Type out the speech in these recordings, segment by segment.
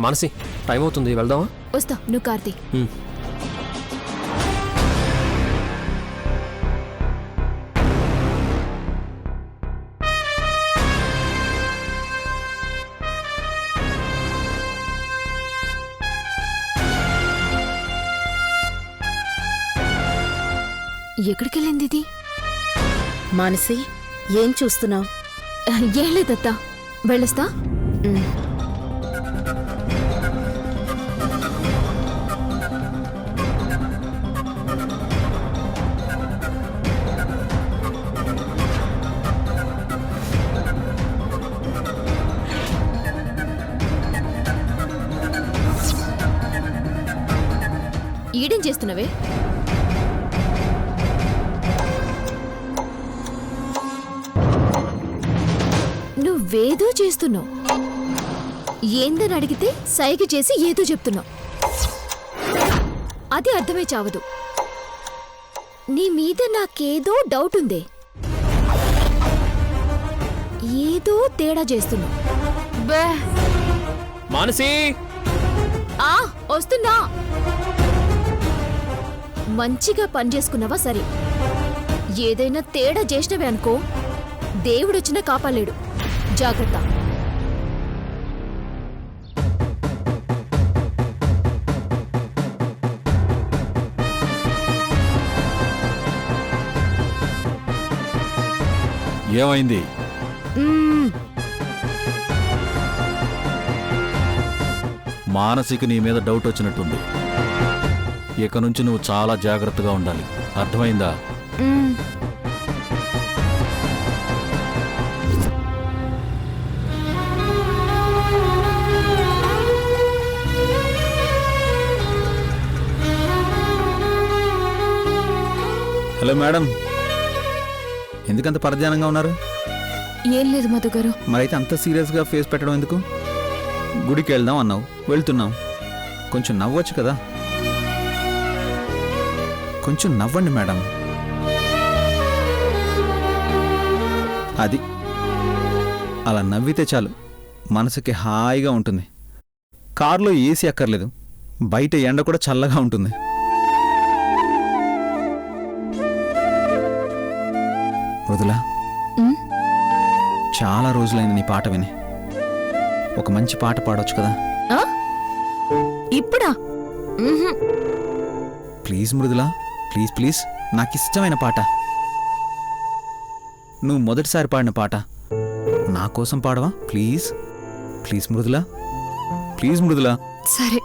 Manasi, time అవుతుంది, వెళ్దామా? వస్తా, నువ్వు కార్తీ. ఎక్కడికెళ్ళింది ఇది? మానసి, ఏం చూస్తున్నావు? ఏం లేదత్తా, వెళ్ళొస్తా. ఈడేం చేస్తున్నావే? నువ్వేదో చేస్తున్నావు. ఏందని అడిగితే సైగ చేసి ఏదో చెప్తున్నావు. అది అర్థమే చావదు. నీ మీద నాకేదో డౌట్ ఉందే. ఏదో తేడా చేస్తున్నావు. మానసి, వస్తున్నా. మంచిగా పనిచేసుకున్నావా సరే, ఏదైనా తేడా చేసినవే అనుకో, దేవుడొచ్చినా కాపాలేడు. జాగ్రత్త. ఏమైంది? మానసికి నీ మీద డౌట్ వచ్చినట్టుంది. ఇక నుంచి నువ్వు చాలా జాగ్రత్తగా ఉండాలి, అర్థమైందా? హలో మేడం, ఎందుకంత పరధ్యానంగా ఉన్నారు? ఏం లేదు మధు గారు. మరైతే అంత సీరియస్గా ఫేస్ పెట్టడం ఎందుకు? గుడికి వెళ్దాం అన్నావు, వెళ్తున్నాం. కొంచెం నవ్వచ్చు కదా. కొంచెం నవ్వండి మేడం. అది అలా నవ్వితే చాలు, మనసుకి హాయిగా ఉంటుంది. కారులో ఏసీ అక్కర్లేదు, బయట ఎండ కూడా చల్లగా ఉంటుంది. మృదులా, చాలా రోజులైంది నీ పాట విని. ఒక మంచి పాట పాడొచ్చు కదా? ఇప్పుడా? ప్లీజ్ మృదులా, ప్లీజ్ ప్లీజ్, నాకిష్టమైన పాట. నువ్వు మొదటిసారి పాడిన పాట నా కోసం పాడవా? ప్లీజ్ ప్లీజ్ మృదులా, ప్లీజ్ మృదులా. సరే.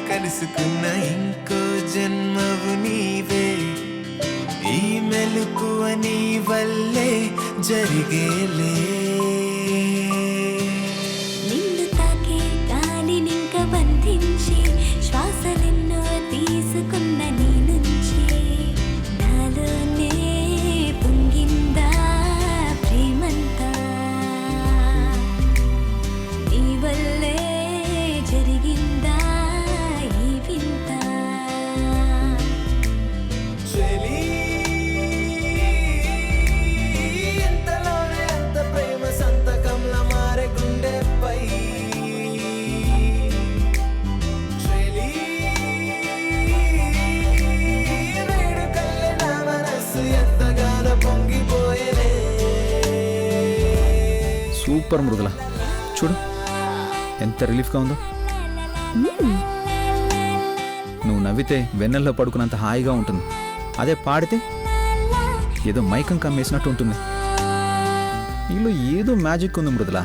కలుసుకున్న ఇంకో జన్మవు నీవే, ఈ మెలకువ నీ వల్లే జరిగేలే. నిన్ను తాకే గాలినింక బంధించి శ్వాసలెన్నో తీసుకున్న నీ నుంచి నాలోనే పొంగిందా ప్రేమంతా, నీ వల్లే జరిగిందా ఈ వింత. ఎంతలోనే అంత ప్రేమ సంతకంలా మారే గుండెపై. వేడుకల్లే నా మనస్సు ఎంతగానో పొంగిపోయేనే. సూపర్ మృదులా, చూడు ఎంత రిలీఫ్గా ఉందో. నువ్వు నవ్వితే వెన్నెల్లో పడుకున్నంత హాయిగా ఉంటుంది. అదే పాడితే ఏదో మైకం కమ్మేసినట్టు ఉంటుంది. నీలో ఏదో మ్యాజిక్ ఉంది మృదులా.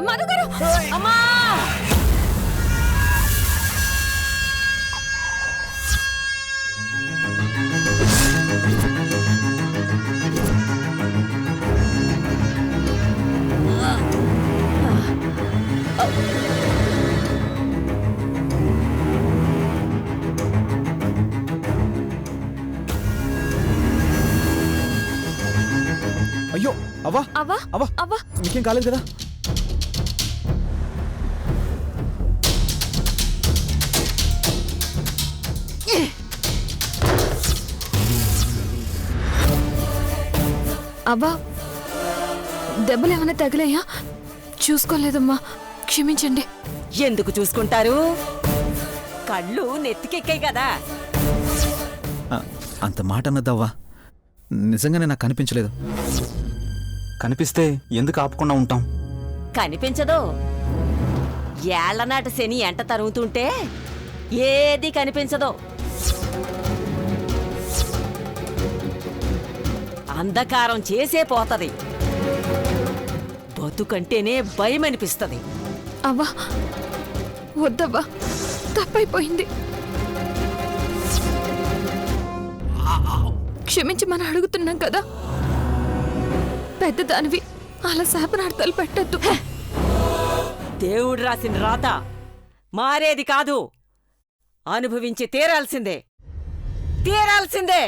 మధు గారు, అమ్మా! అయ్యో అవ్వా అవ్వా అవ్వా అవ్వా నీకేం కాలేదు కదా? అవ్వా దెబ్బలు ఏమైనా తగిలాయా? చూసుకోలేదమ్మా, క్షమించండి. ఎందుకు చూసుకుంటారు? కళ్ళు నెత్తికెక్కాయి కదా. అంత మాట అన్నదవ్వా, నిజంగానే నాకు కనిపించలేదు. కనిపిస్తే ఎందుకు ఆపకుండా ఉంటాం? కనిపించదు. ఏళ్లనాటి శని ఎంట తరుగుతుంటే ఏది కనిపించదు. అంధకారం చేసే పోతది. బతుకంటేనే భయం అనిపిస్తుంది. అవ్వా వద్దవ్వా, తప్పైపోయింది. క్షమించమని అడుగుతున్నాం కదా. పెద్దదానివి అలా శాపనార్థాలు పెట్టద్దు. దేవుడు రాసిన రాత మారేది కాదు. అనుభవించి తీరాల్సిందే, తీరాల్సిందే.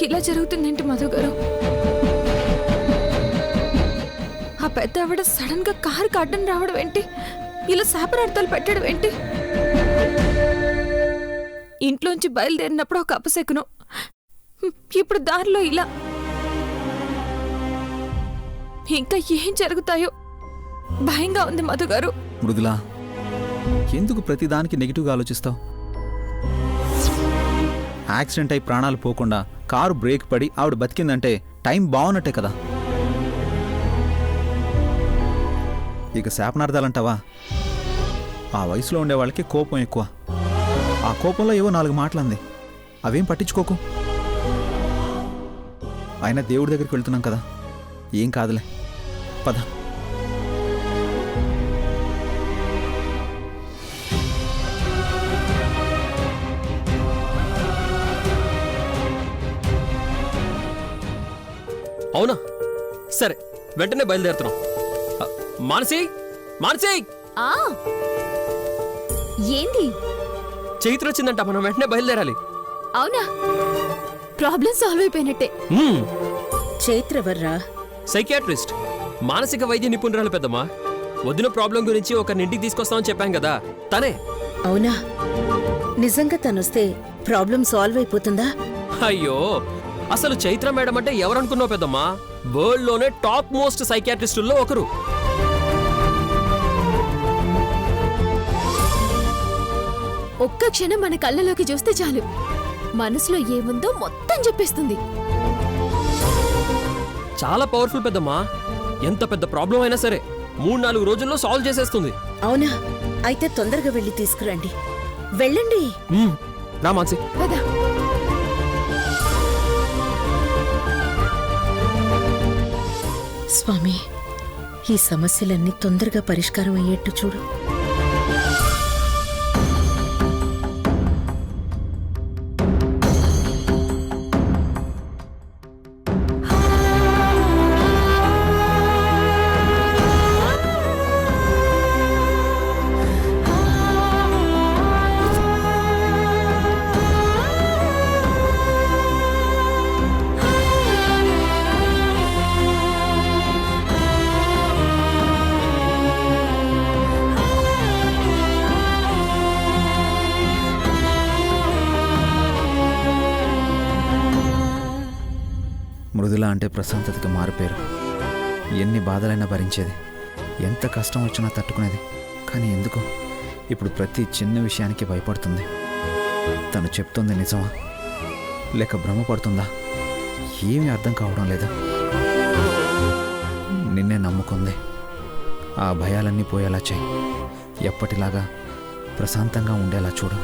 ఇలా జరుగుతుందేంటి మధు గారు? ఆ పెద్ద ఆవిడ సడన్ గా కారు అడ్డం రావడం ఏంటి? ఇలా శాపనార్థాలు పెట్టడం ఏంటి? ఇంట్లోంచి బయలుదేరినప్పుడు ఒక అపశకునం, ఇప్పుడు దారిలో ఇలా. ఇంకా ఏం జరుగుతాయో భయంగా ఉంది మధు గారు. మృదులా, ఎందుకు ప్రతిదానికి నెగిటివ్గా ఆలోచిస్తావు? యాక్సిడెంట్ అయి ప్రాణాలు పోకుండా కారు బ్రేక్ పడి ఆవిడ బతికిందంటే టైం బాగున్నట్టే కదా. ఇక శాపనార్థాలంటావా? ఆ వయసులో ఉండే వాళ్ళకి కోపం ఎక్కువ. ఆ కోపంలో ఏవో 4 మాటలంది, అవేం పట్టించుకోకు. అయినా దేవుడి దగ్గరికి వెళ్తున్నాం కదా, ఏం కాదులే, పద. అవునా? సరే, వెంటనే బయలుదేరుతున్నాం. మానసి, మానసి! ఆ ఏంది? చైత్ర వచ్చిందంట, మనం వెంటనే బయలుదేరాలి. అవునా? ప్రాబ్లం సాల్వ్ అయిపోయినట్టే. చైత్రవర్రా? సైకియాట్రిస్ట్, మానసిక వైద్య నిపుణురాలు పెద్దమ్మా. వదిన ప్రాబ్లం గురించి ఒక ఇంటికి తీసుకొస్తామని చెప్పాం కదా, తనే. అవునా? నిజంగా తనొస్తే ప్రాబ్లం సాల్వ్ అయిపోతుందా? అయ్యో, అసలు చైత్ర మేడం అంటే ఎవరనుకున్నావు పెద్దమ్మా? వరల్డ్ లోనే టాప్ మోస్ట్ సైకియాట్రిస్టుల్లో ఒకరు. ఒక్క క్షణం మన కళ్ళలోకి చూస్తే చాలు, మనసులో ఏముందో మొత్తం చెప్పేస్తుంది. చాలా పవర్ఫుల్ పెద్దమ్మా. ఎంత పెద్ద ప్రాబ్లం అయినా సరే 3-4 రోజుల్లో సాల్వ్ చేసేస్తుంది. అవునా? అయితే తొందరగా వెళ్ళి తీసుకురండి. వెళ్ళండి. రా మాన్సి. పద. స్వామి, ఈ సమస్యలన్నీ తొందరగా పరిష్కారం అయ్యేట్టు చూడు. మృదుల అంటే ప్రశాంతతకి మారిపోయారు. ఎన్ని బాధలైనా భరించేది, ఎంత కష్టం వచ్చినా తట్టుకునేది. కానీ ఎందుకు ఇప్పుడు ప్రతి చిన్న విషయానికి భయపడుతుంది? తను చెప్తుంది నిజమా లేక భ్రమపడుతుందా? ఏమీ అర్థం కావడం లేదు. నిన్నే నమ్ముకుంది. ఆ భయాలన్నీ పోయేలా చేయి. ఎప్పటిలాగా ప్రశాంతంగా ఉండేలా చూడు.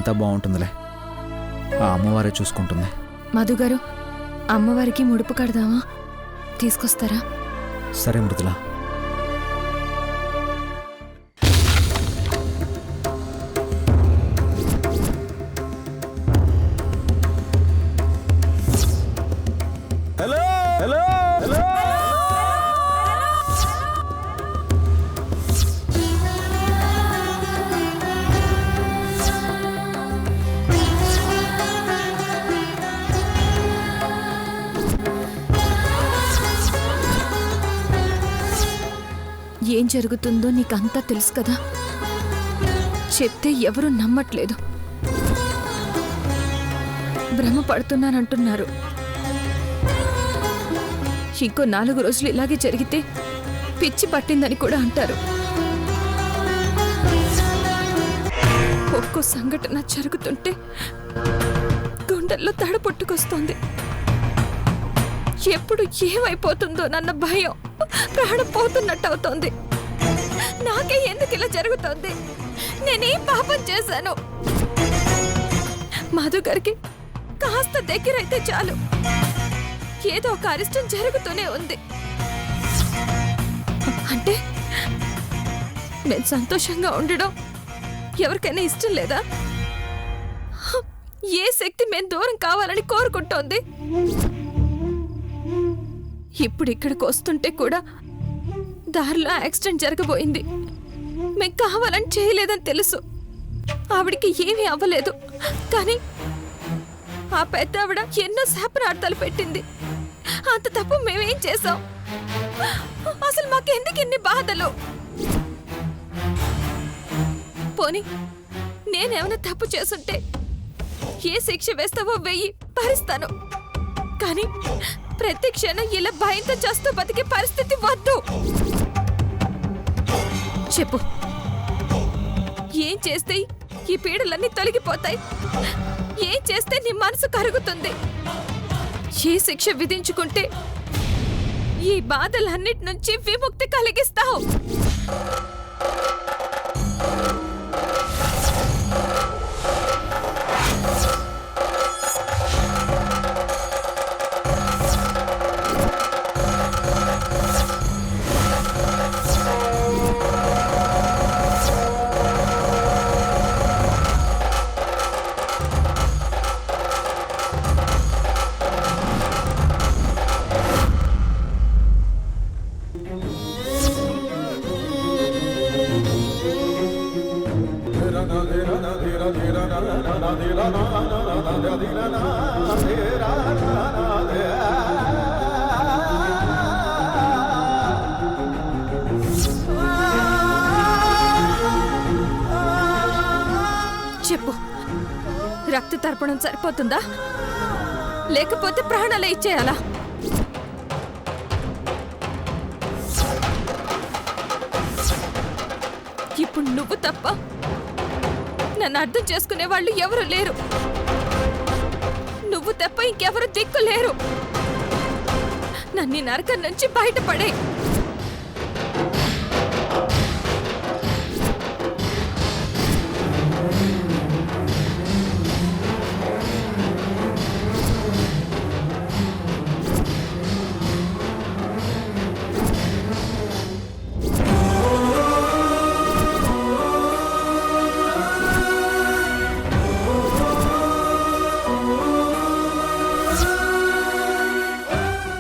అంతా బాగుంటుందిలే. ఆ అమ్మవారే చూసుకుంటుంది. మధుగారు, అమ్మవారికి ముడుపు కడదామా? తీసుకొస్తారా? సరే మృదుల. హలో హలో హలో ఏం జరుగుతుందో నీకంతా తెలుసు కదా. చెప్తే ఎవరూ నమ్మట్లేదు. భ్రమ పడుతున్నానంటున్నారు. ఇంకో 4 రోజులు ఇలాగే జరిగితే పిచ్చి పట్టిందని కూడా అంటారు. ఒక్కో సంఘటన జరుగుతుంటే గుండెల్లో తడ పుట్టుకొస్తోంది. ఎప్పుడు ఏమైపోతుందో నన్న భయం ప్రాణం పోతున్నట్టు అవుతోంది. నాకే ఎందుకు ఇలా జరుగుతోంది? నేనేం పాపం చేశాను? మధు గారికి కాస్త దగ్గరైతే చాలు, ఏదో ఒక అరిష్టం జరుగుతూనే ఉంది. అంటే నేను సంతోషంగా ఉండడం ఎవరికైనా ఇష్టం లేదా? ఏ శక్తి మేము దూరం కావాలని కోరుకుంటోంది? ఇప్పుడు ఇక్కడికి వస్తుంటే కూడా దారిలో యాక్సిడెంట్ జరగబోయింది. మేం కావాలని చేయలేదని తెలుసు. ఆవిడికి ఏమీ అవ్వలేదు. కానీ ఆ పెద్ద ఆవిడ ఎన్నో శాపనార్థాలు పెట్టింది. అంత తప్పు మేమేం చేశాం? అసలు మాకెందుకు ఇన్ని బాధలు? పోనీ నేనేమైనా తప్పు చేసుంటే ఏ శిక్ష వేస్తావో వెయ్యి భరిస్తాను. కానీ ప్రతి క్షణం ఇలా భయంతో చేస్తూ బతికే పరిస్థితి వద్దు. చెప్పు, ఏం చేస్తే ఈ పీడలన్నీ తొలగిపోతాయి? ఏం చేస్తే నీ మనసు కరుగుతుంది? ఏ శిక్ష విధించుకుంటే ఈ బాధలన్నిటి నుంచి విముక్తి కలిగిస్తావు? చెప్పు, రక్త తర్పణం సరిపోతుందా? లేకపోతే ప్రాణాలే ఇచ్చేయాలా? ఇప్పుడు నువ్వు తప్ప నన్ను అర్థం చేసుకునే వాళ్ళు ఎవరు లేరు. నువ్వు తప్ప ఇంకెవరు దిక్కు లేరు. నన్ను నరకం నుంచి బయటపడే.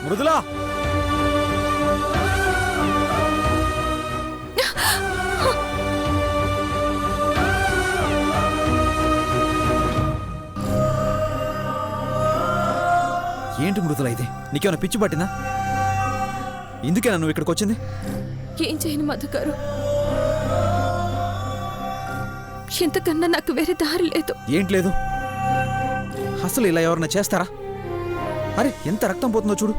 మృదులా, ఏంటి మృదుల ఇది? నీకేమైనా పిచ్చి పట్టిందా? ఇందుకేనా నువ్వు ఇక్కడికి వచ్చింది? ఏం చేయను మధుగారు, ఇంతకన్నా నాకు వేరే దారి లేదు. ఏంటి లేదు? అసలు ఇలా ఎవరన్నా చేస్తారా? అరే ఎంత రక్తం పోతుందో చూడు.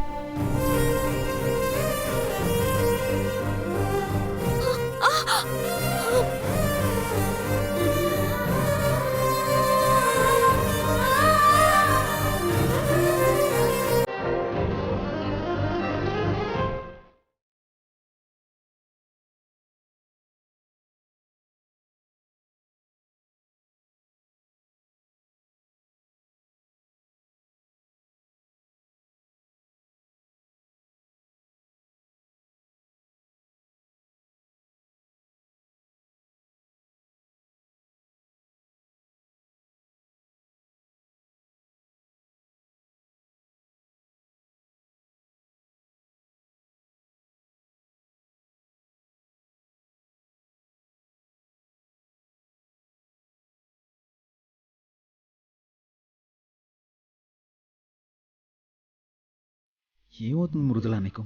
ఏమవుతుంది మృదులా నీకు?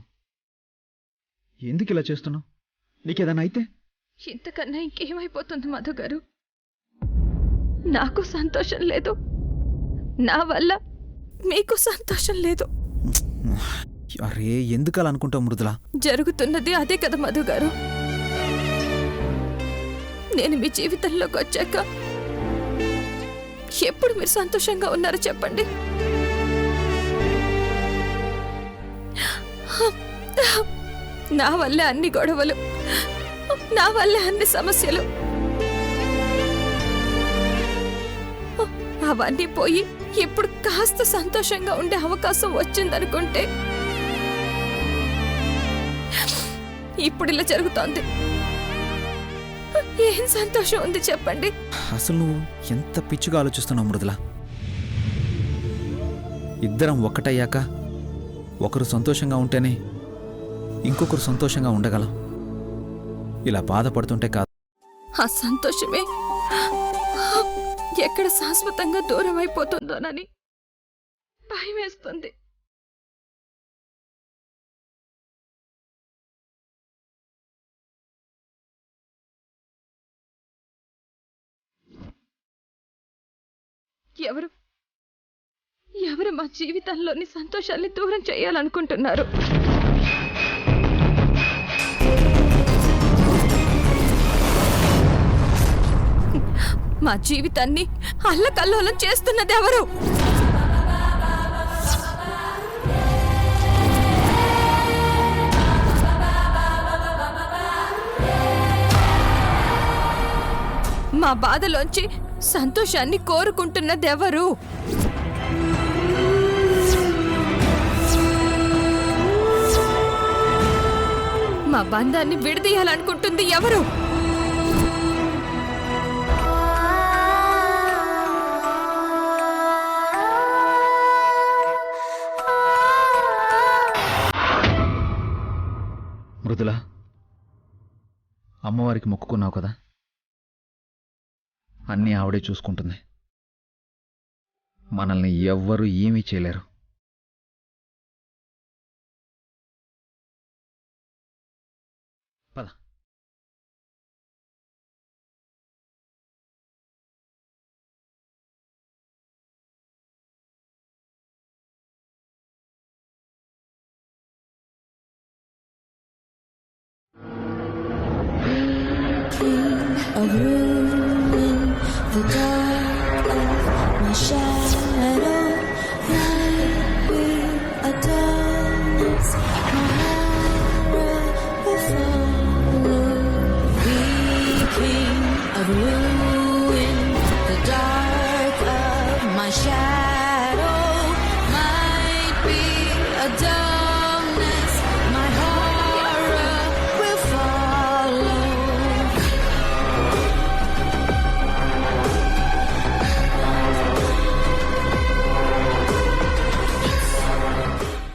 ఎందుకు ఇలా చేస్తున్నావు? నీకేదైనా అయితే? ఇంతకన్నా ఇంకేమైపోతుంది మధు గారు? నాకు సంతోషం లేదు, నా వల్ల మీకు సంతోషం లేదు. అరే ఎందుకు అలా అనుకుంటావు మృదులా? జరుగుతున్నది అదే కదా మధు గారు. నేను మీ జీవితంలోకి వచ్చాక ఎప్పుడు మీరు సంతోషంగా ఉన్నారో చెప్పండి. నా వల్లే అన్ని గొడవలు, నా వల్లే అన్ని సమస్యలు. అవన్నీ పోయి ఇప్పుడు కాస్త సంతోషంగా ఉండే అవకాశం వచ్చిందనుకుంటే ఇప్పుడు ఇలా జరుగుతోంది. ఏం సంతోషం ఉంది చెప్పండి? అసలు నువ్వు ఎంత పిచ్చిగా ఆలోచిస్తున్నావు మృదులా. ఇద్దరం ఒక్కటయ్యాక ఒకరు సంతోషంగా ఉంటేనే ఇంకొకరు సంతోషంగా ఉండగలం. ఇలా బాధపడుతుంటే కాదు. ఆ సంతోషమే ఎక్కడ శాశ్వతంగా దూరం అయిపోతుందోనని భయం వేస్తుంది. ఎవరు ఎవరు మా జీవితంలోని సంతోషాన్ని దూరం చేయాలనుకుంటున్నారు? మా జీవితాన్ని అల్లకల్లోలం చేస్తున్నది ఎవరు? మా బాధలోంచి సంతోషాన్ని కోరుకుంటున్నదెవరు? మా బంధాన్ని విడదీయాలనుకుంటుంది ఎవరు? మృదులా, అమ్మవారికి మొక్కుకున్నావు కదా, అన్నీ ఆవిడే చూసుకుంటుంది. మనల్ని ఎవ్వరూ ఏమీ చేయలేరు. పద. A room in the dark of my shadow, light with a darkness, my horror will follow. We king of room.